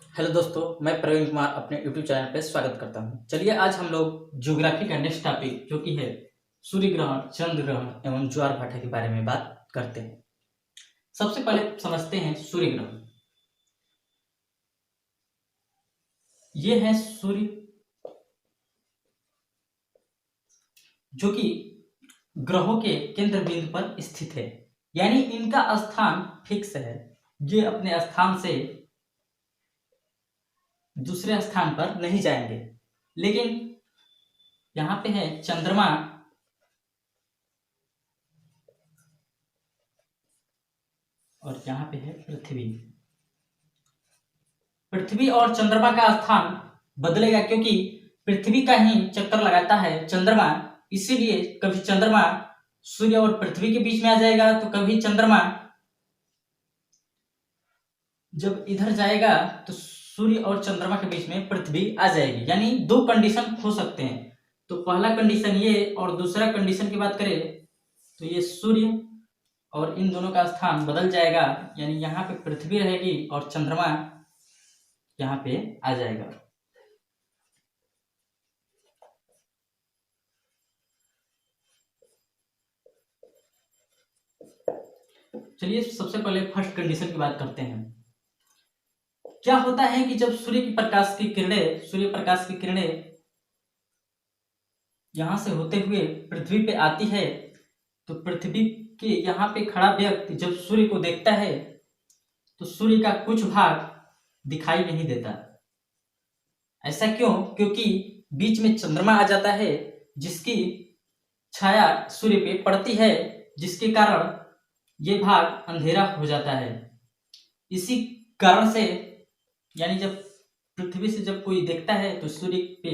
Hello दोस्तों, मैं प्रवीण कुमार अपने यूट्यूब चैनल पे स्वागत करता हूं। चलिए आज हम लोग ज्योग्राफी का नेक्स्ट टॉपिक जो कि है सूर्य ग्रहण, चंद्र ग्रहण एवं ज्वार भाटा के बारे में बात करते हैं। सबसे पहले समझते हैं सूर्य ग्रहण। ये है सूर्य जो कि ग्रहों के केंद्र बिंदु पर स्थित है, यानी इनका स्थान फिक्स है। ये अपने स्थान से दूसरे स्थान पर नहीं जाएंगे। लेकिन यहाँ पे है चंद्रमा और यहाँ पे है पृथ्वी। पृथ्वी और चंद्रमा का स्थान बदलेगा क्योंकि पृथ्वी का ही चक्कर लगाता है चंद्रमा। इसीलिए कभी चंद्रमा सूर्य और पृथ्वी के बीच में आ जाएगा, तो कभी चंद्रमा जब इधर जाएगा तो सूर्य और चंद्रमा के बीच में पृथ्वी आ जाएगी। यानी दो कंडीशन हो सकते हैं। तो पहला कंडीशन ये, और दूसरा कंडीशन की बात करें तो ये सूर्य और इन दोनों का स्थान बदल जाएगा, यानी यहाँ पे पृथ्वी रहेगी और चंद्रमा यहाँ पे आ जाएगा। चलिए सबसे पहले फर्स्ट कंडीशन की बात करते हैं। क्या होता है कि जब सूर्य प्रकाश की किरणें यहां से होते हुए पृथ्वी पे आती है, तो पृथ्वी के यहाँ पे खड़ा व्यक्ति जब सूर्य को देखता है तो सूर्य का कुछ भाग दिखाई नहीं देता। ऐसा क्यों? क्योंकि बीच में चंद्रमा आ जाता है जिसकी छाया सूर्य पे पड़ती है, जिसके कारण ये भाग अंधेरा हो जाता है। इसी कारण से यानी जब पृथ्वी से जब कोई देखता है तो सूर्य पे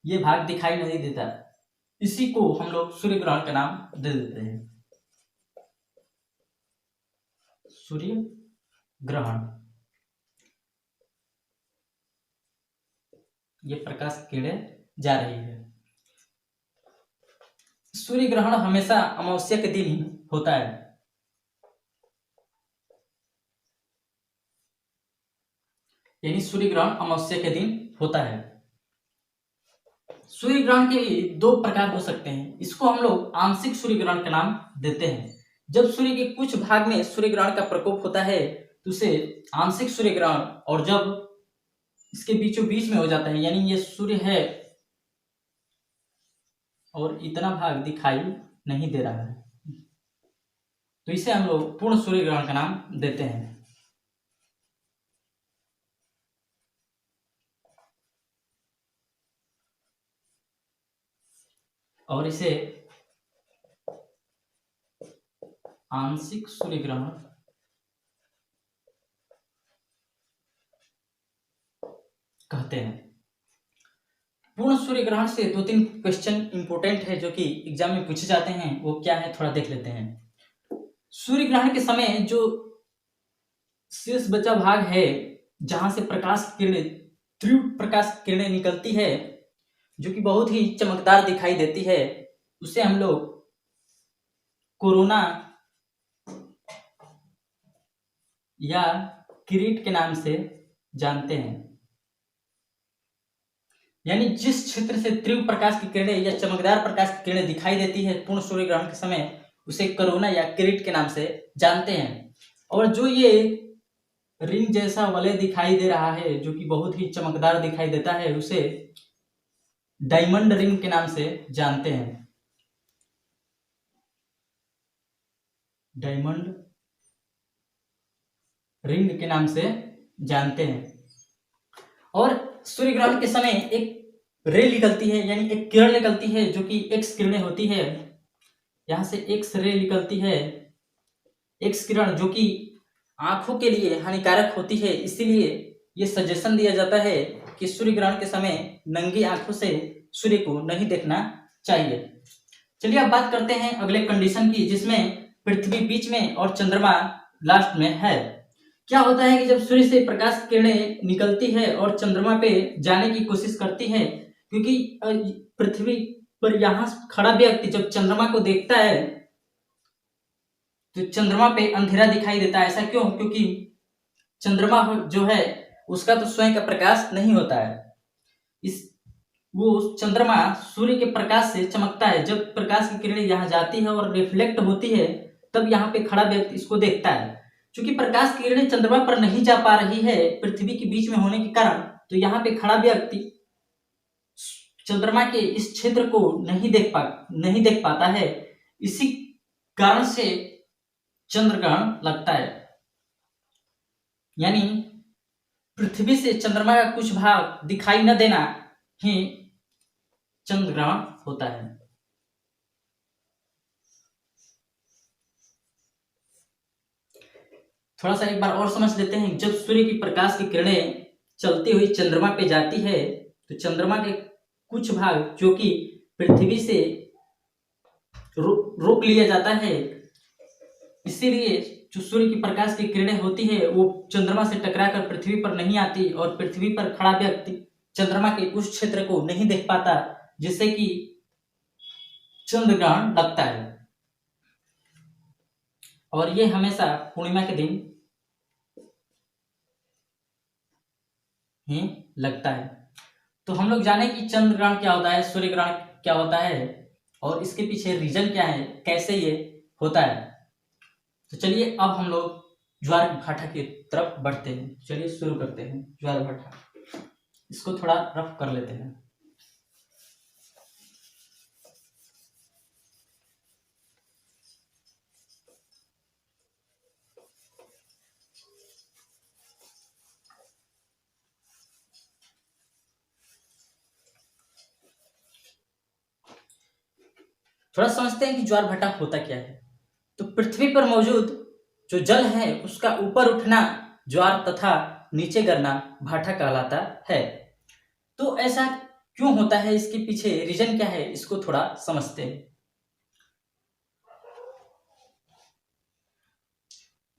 ये भाग दिखाई नहीं देता। इसी को हम लोग सूर्य ग्रहण का नाम दे देते हैं, सूर्य ग्रहण। ये प्रकाश की किरणें जा रही है। सूर्य ग्रहण हमेशा अमावस्या के दिन ही होता है। यानी सूर्य ग्रहण अमावस्या के दिन होता है। सूर्य ग्रहण के दो प्रकार हो सकते हैं। इसको हम लोग आंशिक सूर्य ग्रहण का नाम देते हैं। जब सूर्य के कुछ भाग में सूर्य ग्रहण का प्रकोप होता है तो उसे आंशिक सूर्य ग्रहण, और जब इसके बीचों बीच में हो जाता है, यानी ये सूर्य है और इतना भाग दिखाई नहीं दे रहा है, तो इसे हम लोग पूर्ण सूर्य ग्रहण का नाम देते हैं। और इसे आंशिक सूर्य ग्रहण कहते हैं। पूर्ण सूर्य ग्रहण से दो तीन क्वेश्चन इंपोर्टेंट है जो कि एग्जाम में पूछे जाते हैं। वो क्या है थोड़ा देख लेते हैं। सूर्य ग्रहण के समय जो शेष बचा भाग है जहां से प्रकाश किरणें, तीव्र प्रकाश किरणें निकलती है जो कि बहुत ही चमकदार दिखाई देती है, उसे हम लोग कोरोना या किरीट के नाम से जानते हैं। यानी जिस क्षेत्र से तीव्र प्रकाश की किरणें या चमकदार प्रकाश की किरणें दिखाई देती है पूर्ण सूर्य ग्रहण के समय, उसे कोरोना या किरीट के नाम से जानते हैं। और जो ये रिंग जैसा वलय दिखाई दे रहा है जो कि बहुत ही चमकदार दिखाई देता है, उसे डायमंड रिंग के नाम से जानते हैं। डायमंड रिंग के नाम से जानते हैं। और सूर्य ग्रहण के समय एक रे निकलती है, यानी एक किरण निकलती है जो कि एक्स किरणें होती है। यहां से एक्स रे निकलती है, एक्स किरण, जो कि आंखों के लिए हानिकारक होती है। इसीलिए ये सजेशन दिया जाता है कि सूर्य ग्रहण के समय नंगी आंखों से सूर्य को नहीं देखना चाहिए। चलिए अब बात करते हैं अगले कंडीशन की, जिसमें पृथ्वी बीच में और चंद्रमा लास्ट में है। क्या होता है कि जब सूर्य से प्रकाश किरणें निकलती है और चंद्रमा पे जाने की कोशिश करती है, क्योंकि पृथ्वी पर यहाँ खड़ा व्यक्ति जब चंद्रमा को देखता है तो चंद्रमा पे अंधेरा दिखाई देता है। ऐसा क्यों? क्योंकि चंद्रमा जो है उसका तो स्वयं का प्रकाश नहीं होता है। इस वो चंद्रमा सूर्य के प्रकाश से चमकता है। जब प्रकाश की किरणें यहाँ जाती है और रिफ्लेक्ट होती है, तब यहाँ पे खड़ा व्यक्ति इसको देखता है। क्योंकि प्रकाश की किरणें चंद्रमा पर नहीं जा पा रही है पृथ्वी के बीच में होने के कारण, तो यहाँ पे खड़ा व्यक्ति चंद्रमा के इस क्षेत्र को नहीं देख पाता है। इसी कारण से चंद्र ग्रहण लगता है। यानी पृथ्वी से चंद्रमा का कुछ भाग दिखाई न देना ही चंद्र ग्रहण होता है। थोड़ा सा एक बार और समझ लेते हैं। जब सूर्य की प्रकाश की किरणें चलती हुई चंद्रमा पे जाती है, तो चंद्रमा के कुछ भाग जो कि पृथ्वी से रोक लिया जाता है, इसीलिए जो सूर्य की प्रकाश की किरणें होती है वो चंद्रमा से टकराकर पृथ्वी पर नहीं आती और पृथ्वी पर खड़ा व्यक्ति चंद्रमा के उस क्षेत्र को नहीं देख पाता, जिससे कि चंद्र ग्रहण लगता है। और ये हमेशा पूर्णिमा के दिन ही लगता है। तो हम लोग जाने कि चंद्र ग्रहण क्या होता है, सूर्य ग्रहण क्या होता है और इसके पीछे रीजन क्या है, कैसे ये होता है। तो चलिए अब हम लोग ज्वार भाटा की तरफ बढ़ते हैं। चलिए शुरू करते हैं। ज्वार भाटा, इसको थोड़ा रफ कर लेते हैं। थोड़ा समझते हैं कि ज्वार भाटा होता क्या है। तो पृथ्वी पर मौजूद जो जल है उसका ऊपर उठना ज्वार तथा नीचे गिरना भाटा कहलाता है। तो ऐसा क्यों होता है, इसके पीछे रीजन क्या है, इसको थोड़ा समझते हैं।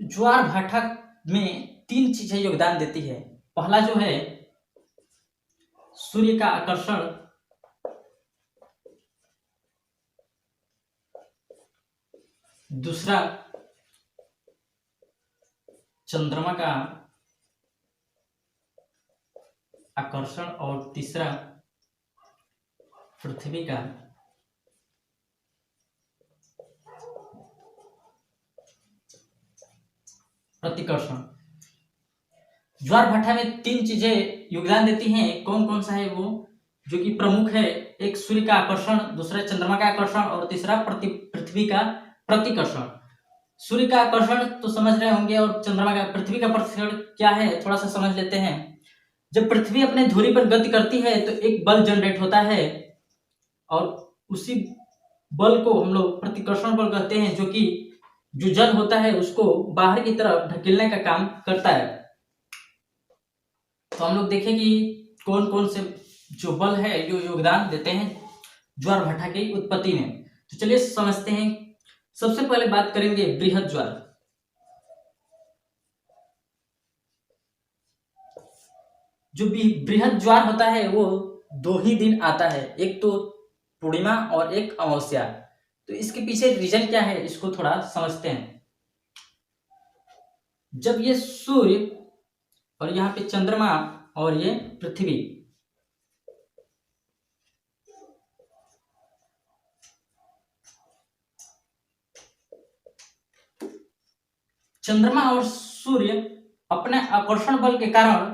ज्वार भाटा में 3 चीजें योगदान देती है। पहला जो है सूर्य का आकर्षण, दूसरा चंद्रमा का आकर्षण और तीसरा पृथ्वी का प्रतिकर्षण। ज्वार भाटा में 3 चीजें योगदान देती हैं। कौन कौन सा है वो, जो कि प्रमुख है। एक सूर्य का आकर्षण, दूसरा चंद्रमा का आकर्षण और तीसरा पृथ्वी का प्रतिकर्षण। सूर्य का आकर्षण तो समझ रहे होंगे और चंद्रमा का, पृथ्वी का प्रतिकर्षण क्या है थोड़ा सा समझ लेते हैं। जब पृथ्वी अपने धुरी पर गति करती है तो एक बल जनरेट होता है और उसी बल को हम लोग प्रतिकर्षण बल कहते हैं, जो कि जो जल होता है उसको बाहर की तरफ ढकेलने का काम करता है। तो हम लोग देखें कि कौन कौन से जो बल है जो योगदान देते हैं ज्वार भाटा की उत्पत्ति में। तो चलिए समझते हैं। सबसे पहले बात करेंगे बृहद ज्वार। जो भी बृहद ज्वार होता है वो 2 ही दिन आता है, एक तो पूर्णिमा और एक अमावस्या। तो इसके पीछे रीजन क्या है, इसको थोड़ा समझते हैं। जब ये सूर्य और यहाँ पे चंद्रमा और ये पृथ्वी, चंद्रमा और सूर्य अपने आकर्षण बल के कारण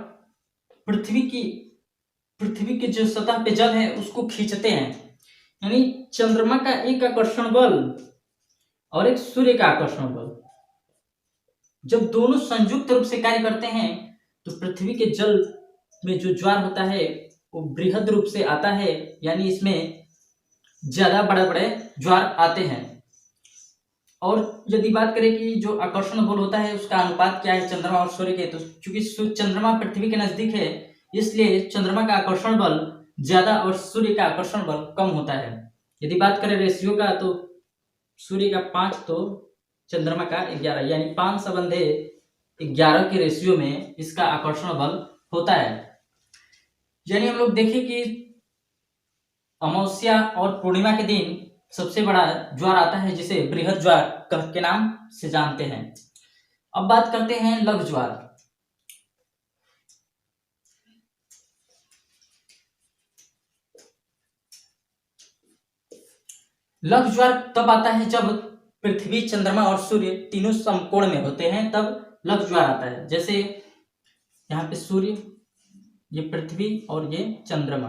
पृथ्वी के जो सतह पे जल है उसको खींचते हैं। यानी चंद्रमा का एक आकर्षण बल और एक सूर्य का आकर्षण बल, जब दोनों संयुक्त रूप से कार्य करते हैं तो पृथ्वी के जल में जो ज्वार होता है वो बृहद रूप से आता है। यानी इसमें ज्यादा बड़े बड़े ज्वार आते हैं। और यदि बात करें कि जो आकर्षण बल होता है उसका अनुपात क्या है चंद्रमा और सूर्य के, तो चूंकि चंद्रमा पृथ्वी के नजदीक है इसलिए चंद्रमा का आकर्षण बल ज्यादा और सूर्य का आकर्षण बल कम होता है। यदि बात करें रेशियो का तो सूर्य का 5 तो चंद्रमा का 11, यानी 5/11 के रेशियो में इसका आकर्षण बल होता है। यानी हम लोग देखें कि अमावस्या और पूर्णिमा के दिन सबसे बड़ा ज्वार आता है जिसे बृहद ज्वार के नाम से जानते हैं। अब बात करते हैं लघु ज्वार। लघु ज्वार तब आता है जब पृथ्वी, चंद्रमा और सूर्य तीनों समकोण में होते हैं, तब लघु ज्वार आता है। जैसे यहाँ पे सूर्य, ये पृथ्वी और ये चंद्रमा।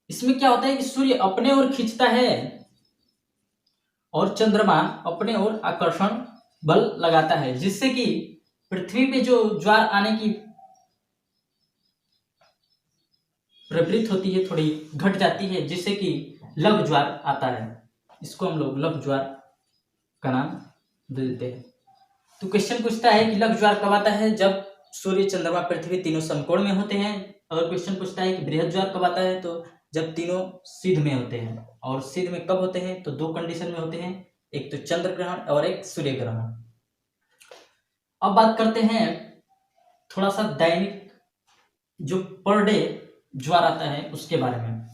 इसमें क्या होता है कि सूर्य अपने ओर खींचता है और चंद्रमा अपने ओर आकर्षण बल लगाता है, जिससे कि पृथ्वी पे जो ज्वार आने की प्रवृत्ति होती है थोड़ी घट जाती है, जिससे कि लघु ज्वार आता है। इसको हम लोग लघु ज्वार का नाम देते हैं। तो क्वेश्चन पूछता है कि लघु ज्वार कब आता है? जब सूर्य, चंद्रमा, पृथ्वी तीनों समकोण में होते हैं। और क्वेश्चन पूछता है कि बृहद ज्वार कब आता है? तो जब तीनों सिद्ध में होते हैं। और सिद्ध में कब होते हैं? तो दो कंडीशन में होते हैं, एक तो चंद्र ग्रहण और एक सूर्य ग्रहण। अब बात करते हैं थोड़ा सा दैनिक जो पर डे ज्वार आता है उसके बारे में।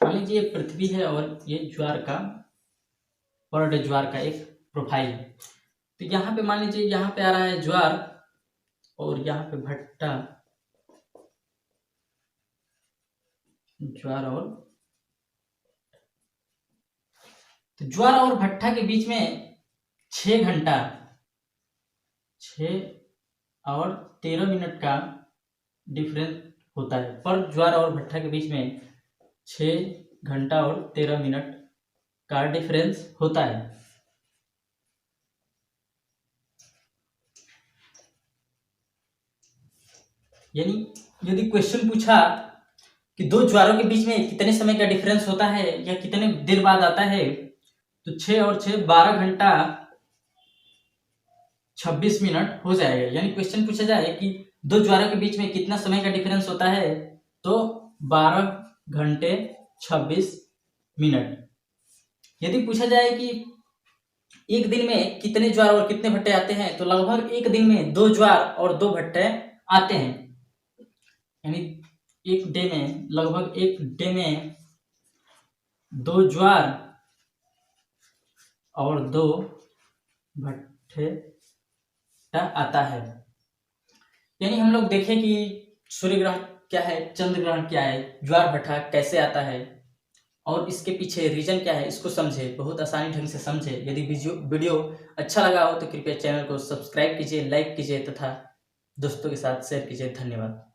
मान लीजिए पृथ्वी है और ये ज्वार का पर डे ज्वार का एक प्रोफाइल है। तो यहाँ पे मान लीजिए यहाँ पे आ रहा है ज्वार और यहाँ पे भट्टा, ज्वार और तो ज्वार और भट्टा के बीच में 6 घंटा 6 और 13 मिनट का डिफरेंस होता है। पर ज्वार और भट्टा के बीच में 6 घंटा और 13 मिनट का डिफरेंस होता है। यानी यदि क्वेश्चन पूछा कि दो ज्वारों के बीच में कितने समय का डिफरेंस होता है या कितने देर बाद आता है, तो 6 और 6 12 घंटा 26 मिनट हो जाएगा। यानी क्वेश्चन पूछा जाए कि दो ज्वारों के बीच में कितना समय का डिफरेंस होता है, तो 12 घंटे 26 मिनट। यदि पूछा जाए कि एक दिन में कितने ज्वार और कितने भट्टे आते हैं, तो लगभग एक दिन में 2 ज्वार और 2 भट्टे आते हैं। यानी एक डे में लगभग एक डे में 2 ज्वार और 2 भट्टे आता है। यानी हम लोग देखें कि सूर्य ग्रहण क्या है, चंद्र ग्रहण क्या है, ज्वार भट्टा कैसे आता है और इसके पीछे रीजन क्या है, इसको समझे, बहुत आसानी ढंग से समझे। यदि वीडियो अच्छा लगा हो तो कृपया चैनल को सब्सक्राइब कीजिए, लाइक कीजिए तथा दोस्तों के साथ शेयर कीजिए। धन्यवाद।